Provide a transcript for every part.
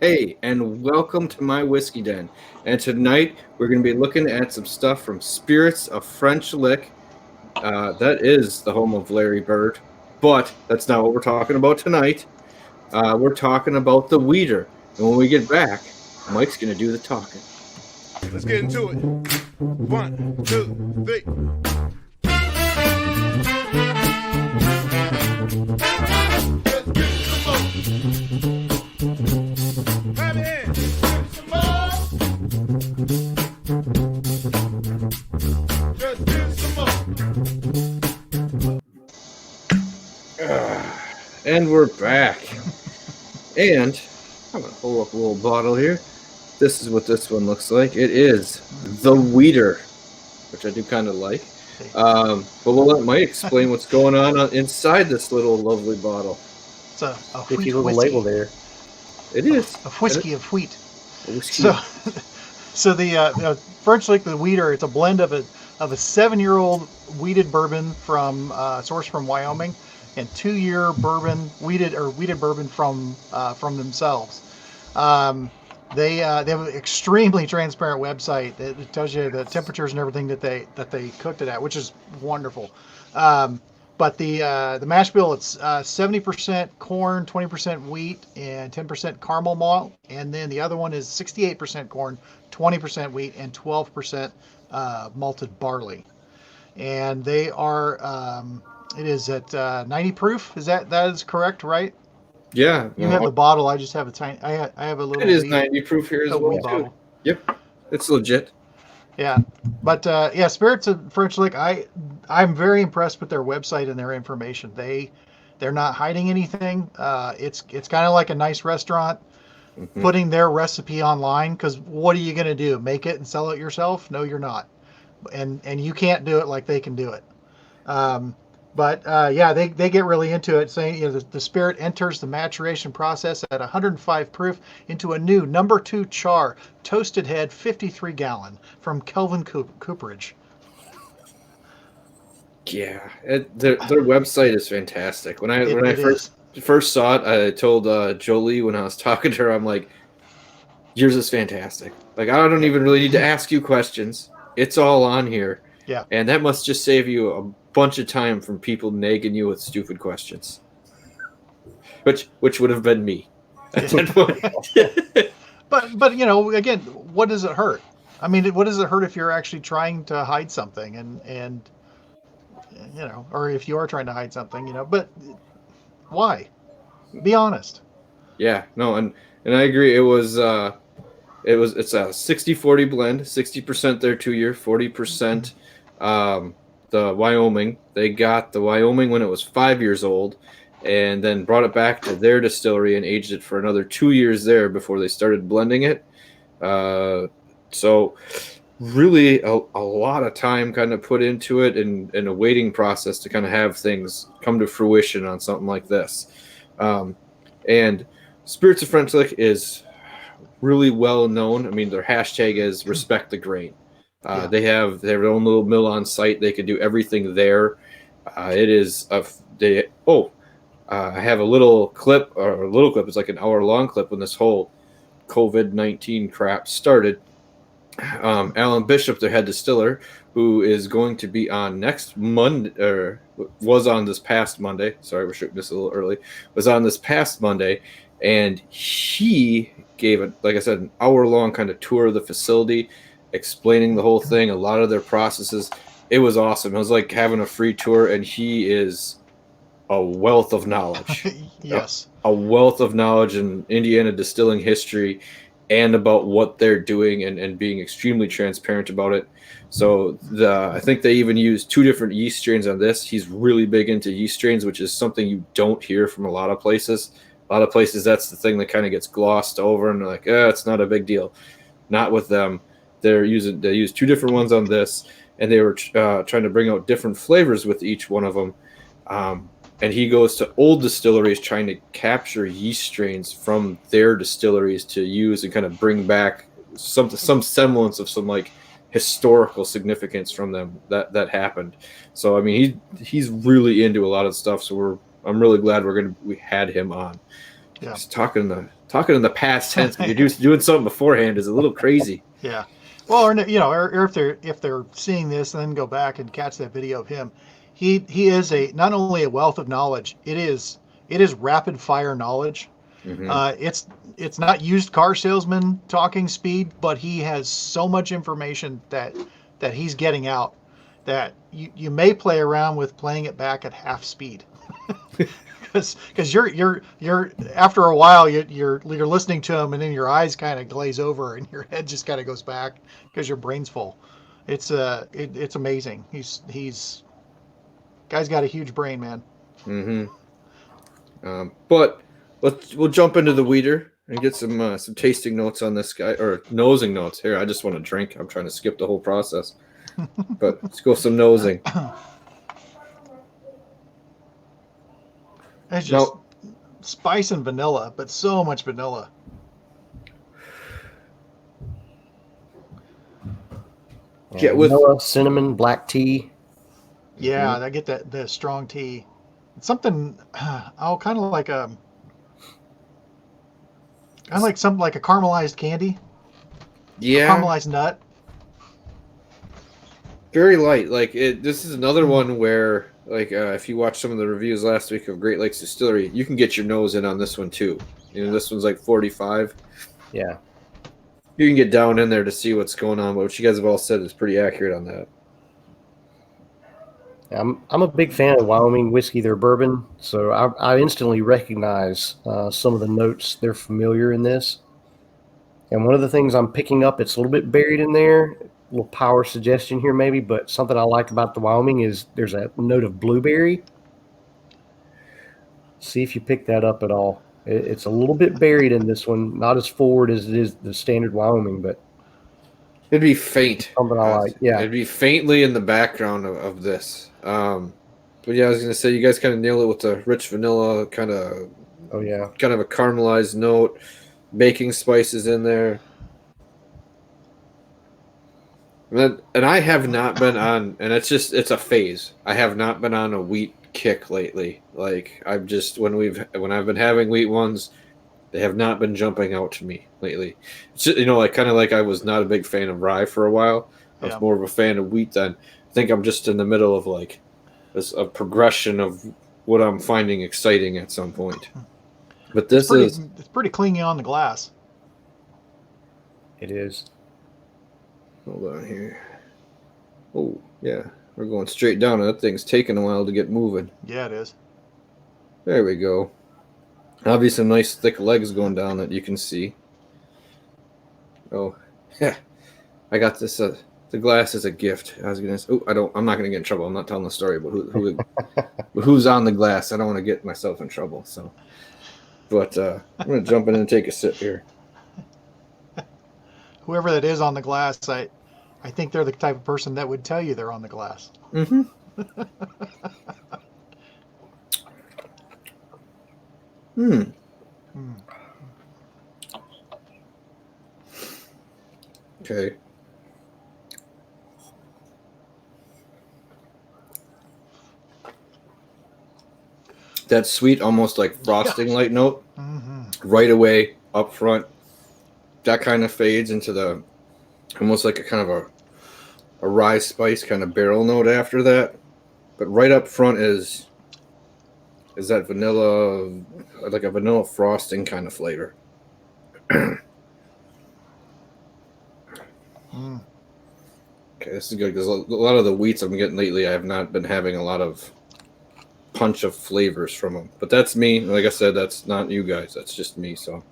Hey, and welcome to my whiskey den. And tonight we're going to be looking at some stuff from Spirits of French Lick. That is the home of Larry Bird, but that's not what we're talking about tonight. We're talking about the Weeder. And when we get back, Mike's going to do the talking. Let's get into it. 1, 2, 3. And we're back. And I'm going to hold up a little bottle here. This is what this one looks like. It is the Weeder, which I do kind of like. But we'll let Mike explain what's going on inside this little lovely bottle. It's a Pretty little label there. It is. A whiskey of wheat. A whiskey. So the French Lick, the Weeder, it's a blend of a 7-year-old wheated bourbon from sourced from Wyoming, and 2-year bourbon wheated bourbon from themselves. They have an extremely transparent website that tells you the temperatures and everything that they cooked it at, which is wonderful. But the mash bill, it's 70% corn, 20% wheat, and 10% caramel malt. And then the other one is 68% corn, 20% wheat, and 12% malted barley. And they are, it is at 90 proof. That is correct, right? Yeah. You have the bottle. I just have a tiny. I have a little. It is 90 proof here as well, too. Yep, it's legit. Yeah, but Spirits of French Lick. I'm very impressed with their website and their information. They're not hiding anything. It's kind of like a nice restaurant putting their recipe online. Because what are you going to do? Make it and sell it yourself? No, you're not. And you can't do it like they can do it. But they get really into it, saying the spirit enters the maturation process at 105 proof into a new number 2 char, toasted head, 53 gallon from Kelvin Cooperage. Yeah, their website is fantastic. When I first saw it, I told Jolie when I was talking to her, I'm like, yours is fantastic. Like, I don't even really need to ask you questions. It's all on here. Yeah. And that must just save you a bunch of time from people nagging you with stupid questions. Which would have been me at that point. But again, what does it hurt? I mean, what does it hurt if you're actually trying to hide something and or if you are trying to hide something, but why? Be honest. Yeah, no, and I agree. It's a 60-40 blend, 60% their 2-year, 40% the Wyoming. They got the Wyoming when it was 5 years old and then brought it back to their distillery and aged it for another 2 years there before they started blending it. So really a lot of time kind of put into it and a waiting process to kind of have things come to fruition on something like this. And Spirits of French Lick is really well known. I mean, their hashtag is respect the grain. They have their own little mill on site. They can do everything there. I have a little clip, it's like an hour-long clip when this whole COVID-19 crap started. Alan Bishop, their head distiller, who is going to be on next Monday, or was on this past Monday. Sorry, we're shooting this a little early. Was on this past Monday, and he gave it, like I said, an hour-long kind of tour of the facility, explaining the whole thing, a lot of their processes. It was awesome. It was like having a free tour, and he is a wealth of knowledge. Yes. A wealth of knowledge in Indiana distilling history and about what they're doing and being extremely transparent about it. So I think they even use 2 different yeast strains on this. He's really big into yeast strains, which is something you don't hear from a lot of places. A lot of places, that's the thing that kind of gets glossed over and they're like, it's not a big deal. Not with them. They use 2 different ones on this, and they were trying to bring out different flavors with each one of them. And he goes to old distilleries trying to capture yeast strains from their distilleries to use and kind of bring back some semblance of some like historical significance from them that happened. So I mean, he's really into a lot of stuff. So I'm really glad we had him on. Yeah. Just talking the talking in the past tense. You're doing something beforehand is a little crazy. Yeah. Well, or or if they're seeing this and then go back and catch that video of him, he is not only a wealth of knowledge. It is rapid fire knowledge. Mm-hmm. It's not used car salesman talking speed, but he has so much information that he's getting out that you may play around with playing it back at half speed. Because you're after a while you're listening to him and then your eyes kind of glaze over and your head just kind of goes back because your brain's full. It's amazing. He's guy's got a huge brain, man. Mm-hmm. But we'll jump into the weeder and get some tasting notes on this guy, or nosing notes. Here, I just want to drink. I'm trying to skip the whole process, but let's go some nosing. It's just spice and vanilla, but so much vanilla. Yeah, vanilla, cinnamon, black tea. Yeah, I get the strong tea. It's something, kind of like something like a caramelized candy. Yeah, Caramelized nut. Very light. Like this is another one where, like, if you watch some of the reviews last week of Great Lakes Distillery, you can get your nose in on this one too. This one's like 45. Yeah, you can get down in there to see what's going on. But what you guys have all said is pretty accurate on that. I'm a big fan of Wyoming whiskey, their bourbon, so I instantly recognize some of the notes. They're familiar in this. And one of the things I'm picking up, it's a little bit buried in there, a little power suggestion here maybe, but something I like about the Wyoming is there's a note of blueberry. See if you pick that up at all. It's a little bit buried in this one, not as forward as it is the standard Wyoming, but it'd be faint. Something I like, yeah. It'd be faintly in the background of this. But yeah, I was gonna say you guys kind of nail it with the rich vanilla kind of. Oh yeah. Kind of a caramelized note, baking spices in there. And I have not been on, and it's a phase. I have not been on a wheat kick lately. Like I've just when I've been having wheat ones, they have not been jumping out to me lately. It's just, like kind of like I was not a big fan of rye for a while. I was more of a fan of wheat then. I think I'm just in the middle of like a progression of what I'm finding exciting at some point. But it's pretty clingy on the glass. It is. Hold on here. Oh, yeah. We're going straight down. That thing's taking a while to get moving. Yeah, it is. There we go. Obviously, some nice thick legs going down that you can see. Oh, yeah. I got this. The glass is a gift. I was gonna. I'm not gonna get in trouble. I'm not telling the story about who's on the glass. I don't want to get myself in trouble. So. But I'm going to jump in and take a sip here. Whoever that is on the glass, I think they're the type of person that would tell you they're on the glass. Mm-hmm. Okay. That sweet, almost like frosting light note, right away up front. That kind of fades into the almost like a kind of a rye spice kind of barrel note after that. But right up front is that vanilla, like a vanilla frosting kind of flavor. Okay, this is good because a lot of the wheats I'm getting lately, I have not been having a lot of punch of flavors from them. But that's me. Like I said, that's not you guys. That's just me. So.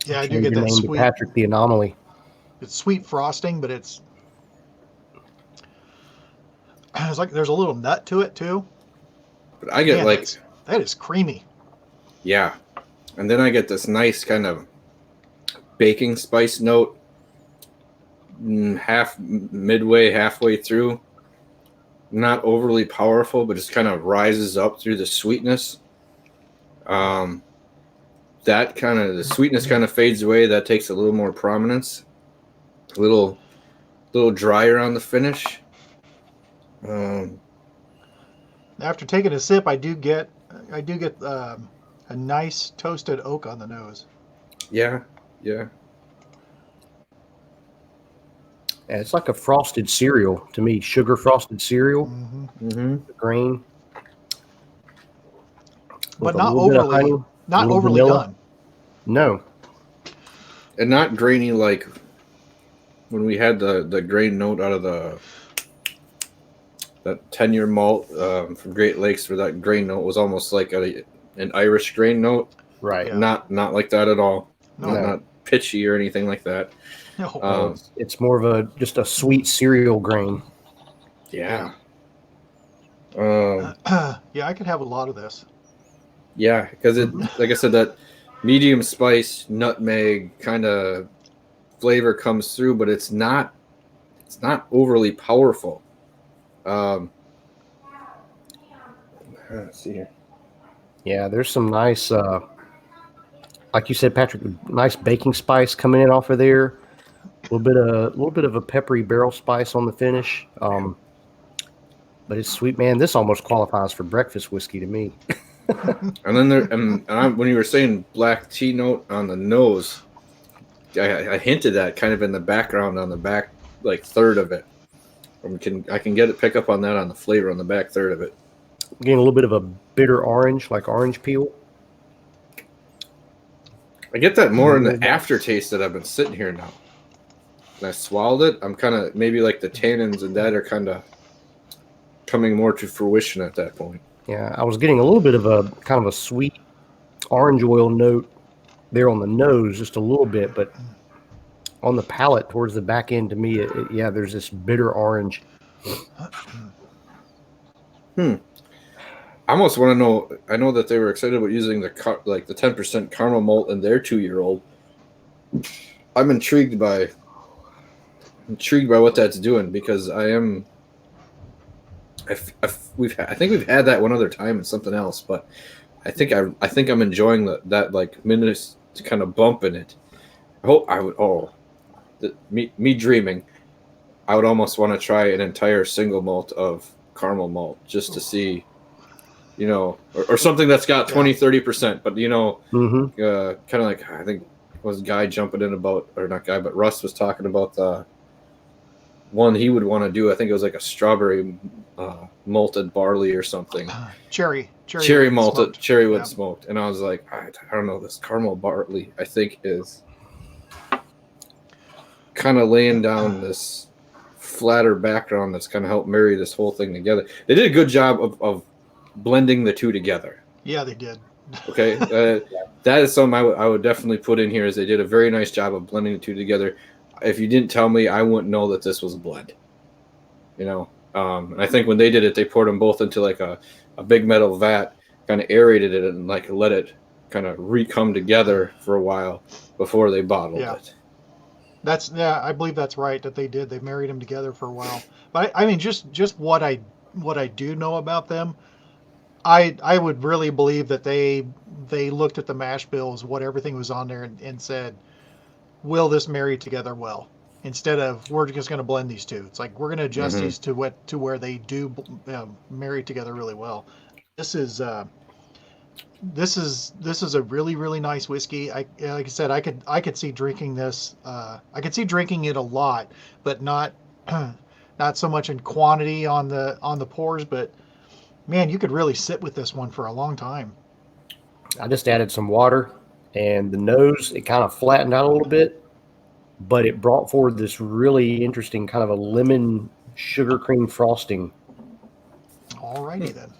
Yeah, I do get that sweet. Patrick the Anomaly. It's sweet frosting, but it's like there's a little nut to it too. But I get that is creamy. Yeah, and then I get this nice kind of baking spice note, halfway through. Not overly powerful, but just kind of rises up through the sweetness. That kind of the sweetness kind of fades away. That takes a little more prominence. A little drier on the finish. After taking a sip, I do get A nice toasted oak on the nose. Yeah, yeah. Yeah, it's like a frosted cereal to me, sugar frosted cereal, Hmm. Mm-hmm. the grain with But a little bit of honey, a not little overly vanilla. done. No, And not grainy like when we had the grain note out of that 10-year malt from Great Lakes, where that grain note was almost like an Irish grain note. right? Yeah. Not like that at all. No. No. Not pitchy or anything like that. No. No, it's more of just a sweet cereal grain. Yeah. Um, Yeah, I could have a lot of this. yeah, because it, like I said, that medium spice nutmeg kind of flavor comes through, but it's not overly powerful. Let's see here. Yeah, there's some nice, like you said, Patrick, nice baking spice coming in off of there. A little bit of a peppery barrel spice on the finish. But it's sweet, man. This almost qualifies for breakfast whiskey to me. And then when you were saying black tea note on the nose, I hinted at kind of in the background on the back like third of it. I can pick up on that on the flavor on the back third of it. Getting a little bit of a bitter orange, like orange peel. I get that more in the aftertaste that I've been sitting here now. And I swallowed it. I'm kind of maybe like the tannins and that are kind of coming more to fruition at that point. Yeah, I was getting a little bit of a kind of a sweet orange oil note there on the nose, just a little bit, but on the palate towards the back end, to me, yeah, there's this bitter orange. I almost want to know. I know that they were excited about using the 10% caramel malt in their 2-year-old. I'm intrigued by what that's doing because I am. I think we've had that one other time and something else, but I think I'm enjoying that like minutes kind of bump in it. Me dreaming. I would almost want to try an entire single malt of caramel malt just to see, or something that's got 20-30%, but Mm-hmm. kind of like I think was Guy jumping in about, or not Guy, but Russ was talking about the one he would want to do. I think it was like a strawberry malted barley or something. Cherry Malted, smoked. cherry wood Yeah. smoked, and I was like, I don't know, this caramel barley I think is kind of laying down this flatter background that's kind of helped marry this whole thing together. They did a good job of blending the two together. Yeah, they did. Okay, that is something I would definitely put in here. Is they did a very nice job of blending the two together. If you didn't tell me, I wouldn't know that this was a blend. And I think when they did it, they poured them both into like a big metal vat, kind of aerated it and like let it kind of re-come together for a while before they bottled it. I believe that's right that they did. They married them together for a while. But I mean, just what I do know about them, I would really believe that they looked at the mash bills, what everything was on there, and said, will this marry together well? Instead of we're just going to blend these two. It's like we're going to adjust these to where they do marry together really well. This is a really, really nice whiskey. Like I said, I could see drinking this. I could see drinking it a lot, but not not so much in quantity on the pours. But man, you could really sit with this one for a long time. I just added some water, and the nose, it kind of flattened out a little bit, but it brought forward this really interesting kind of a lemon sugar cream frosting. Alrighty then.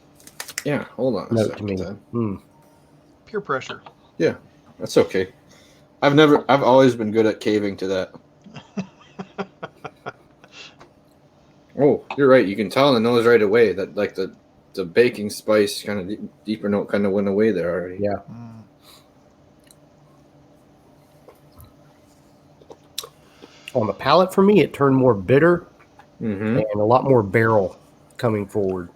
Yeah, hold on a Note to second. me. Then. Peer pressure. Yeah, that's okay. I've always been good at caving to that. Oh, you're right. You can tell in the nose right away that like the baking spice kind of deeper note kind of went away there already. Yeah. On the palate for me, it turned more bitter and a lot more barrel coming forward.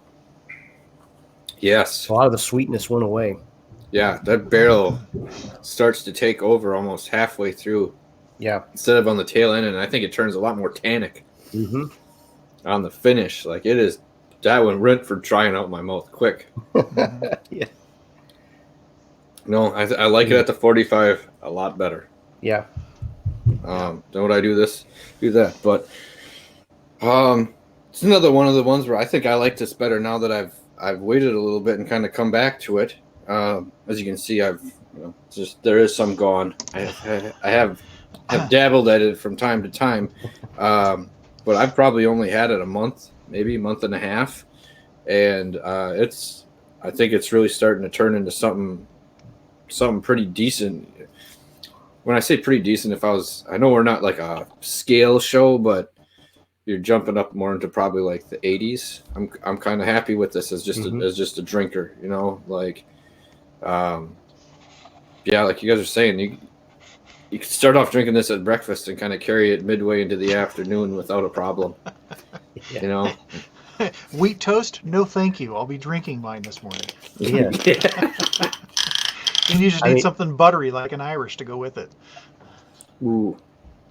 Yes. A lot of the sweetness went away. Yeah, that barrel starts to take over almost halfway through. Yeah. Instead of on the tail end, and I think it turns a lot more tannic on the finish. Like it is, that one went for drying out my mouth quick. Yeah. No, I like it at the 45 a lot better. Yeah. Then would I do that? But it's another one of the ones where I think I like this better now that I've waited a little bit and kind of come back to it. As you can see, there is some gone. I have dabbled at it from time to time, but I've probably only had it a month, maybe a month and a half, and I think it's really starting to turn into something pretty decent. When I say pretty decent, I know we're not like a scale show, but you're jumping up more into probably like the 80s. I'm kind of happy with this as just a drinker, like, yeah, like you guys are saying, you can start off drinking this at breakfast and kind of carry it midway into the afternoon without a problem. Yeah. Wheat toast? No, thank you. I'll be drinking mine this morning. Yeah. And you just need something buttery like an Irish to go with it. Ooh.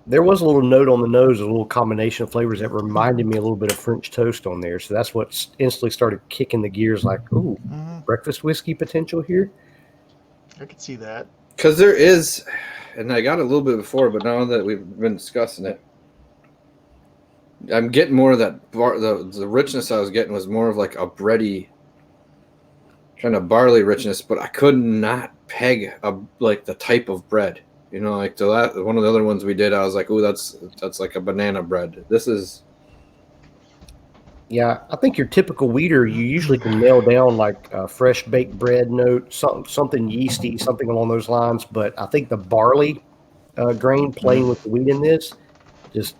There was a little note on the nose, a little combination of flavors that reminded me a little bit of French toast on there. So that's what instantly started kicking the gears like, ooh, breakfast whiskey potential here. I could see that. Because there is, and I got a little bit before, but now that we've been discussing it, I'm getting more of that the richness I was getting was more of like a bready kind of barley richness, but I could not peg like the type of bread. Like one of the other ones we did, I was like, "Ooh, that's like a banana bread." This is, yeah. I think your typical wheater, you usually can nail down like a fresh baked bread note, something yeasty, something along those lines. But I think the barley grain playing with the wheat in this just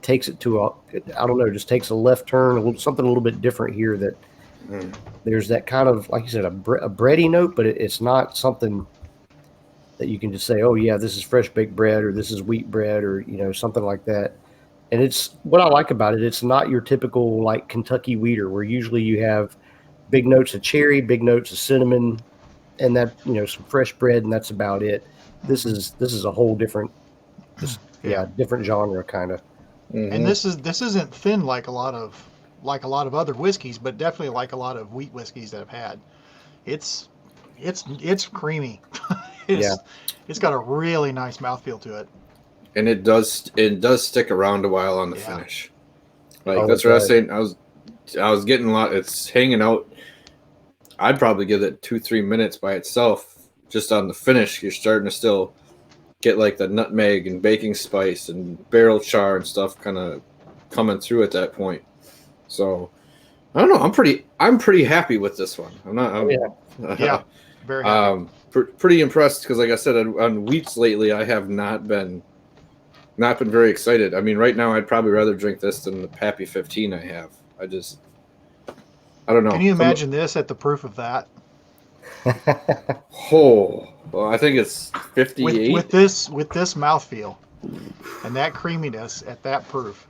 takes it to just takes a left turn, something a little bit different here. That there's that kind of, like you said, a bready note, but it's not something that you can just say, oh yeah, this is fresh baked bread or this is wheat bread or something like that. And it's what I like about it. It's not your typical like Kentucky wheater where usually you have big notes of cherry, big notes of cinnamon, and that some fresh bread, and that's about it. This is a whole different, different genre kind of. mm-hmm. And this isn't thin like a lot of other whiskeys, but definitely like a lot of wheat whiskeys that I've had. It's creamy. It's got a really nice mouthfeel to it. And it does stick around a while on the finish. Like that's what I was saying. I was getting a lot. It's hanging out. I'd probably give it 2-3 minutes by itself. Just on the finish, you're starting to still get like the nutmeg and baking spice and barrel char and stuff kind of coming through at that point. So I don't know. I'm pretty happy with this one. Very happy. Pretty impressed because, like I said, on wheats lately, I have not been very excited. I mean, right now, I'd probably rather drink this than the Pappy 15 I have. I don't know. Can you imagine this at the proof of that? Well, I think it's 58 with this mouthfeel and that creaminess at that proof.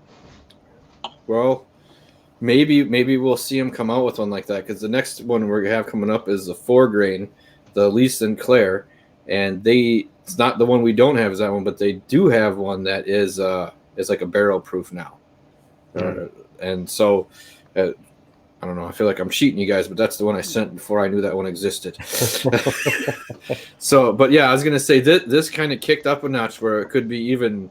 Well, maybe we'll see him come out with one like that because the next one we have coming up is the 4-grain, the Lee Sinclair, and it's not the one we don't have is that one, but they do have one that is like a barrel proof now. And so I don't know. I feel like I'm cheating you guys, but that's the one I sent before I knew that one existed. So, but yeah, I was going to say this kind of kicked up a notch where it could be even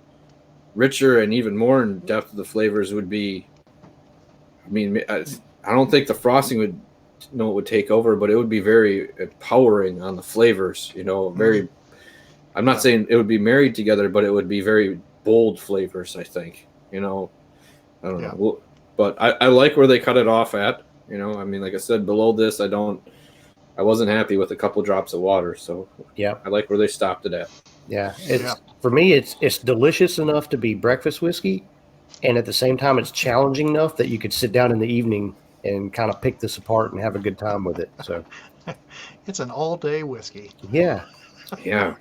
richer and even more in depth of the flavors would be. I mean, I don't think the frosting would take over, but it would be very empowering on the flavors, very. I'm not saying it would be married together, but it would be very bold flavors, I think, I don't know. But I like where they cut it off at, I mean, like I said, below this, I wasn't happy with a couple drops of water. So yeah, I like where they stopped it at. Yeah. For me, it's delicious enough to be breakfast whiskey. And at the same time, it's challenging enough that you could sit down in the evening and kind of pick this apart and have a good time with it. So it's an all day whiskey. Yeah. Yeah.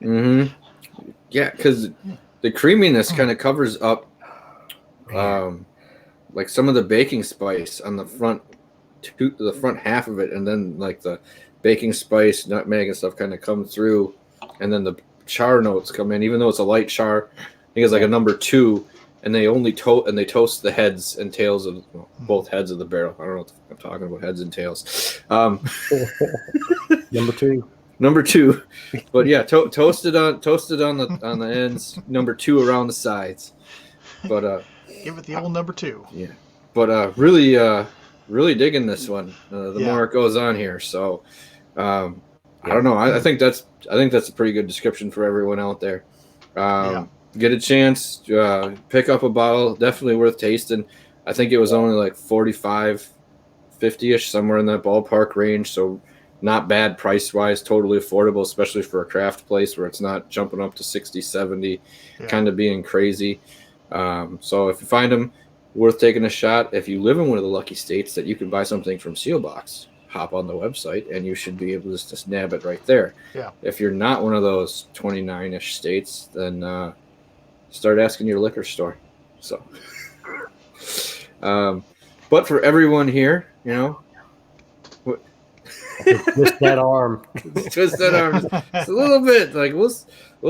Mm-hmm. Yeah. Cause the creaminess kind of covers up, like some of the baking spice on the front half of it, and then like the baking spice, nutmeg, and stuff kind of come through, and then the char notes come in. Even though it's a light char, I think it's like a number 2, and they toast the heads and tails of both heads of the barrel. I don't know what I'm talking about, heads and tails. Number two, but yeah, toasted on the ends. Number 2 around the sides. But give it the old number 2. Yeah, but really digging this one. The more it goes on here, so I don't know. I think that's a pretty good description for everyone out there. Get a chance, pick up a bottle. Definitely worth tasting. I think it was only like 45, 50-ish, somewhere in that ballpark range. So not bad price-wise, totally affordable, especially for a craft place where it's not jumping up to 60, 70, kind of being crazy. So if you find them, worth taking a shot. If you live in one of the lucky states that you can buy something from Sealbox, hop on the website and you should be able to just nab it right there. Yeah. If you're not one of those 29-ish states, then start asking your liquor store. So, but for everyone here, you know, twist that arm. Twist that arm just a little bit. Like we'll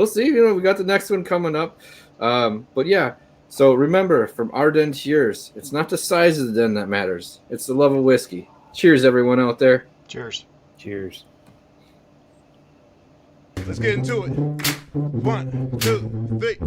see. You know, we got the next one coming up. But yeah. So remember, from our den to yours, it's not the size of the den that matters. It's the love of whiskey. Cheers, everyone out there. Cheers. Cheers. Let's get into it. 1, 2, 3.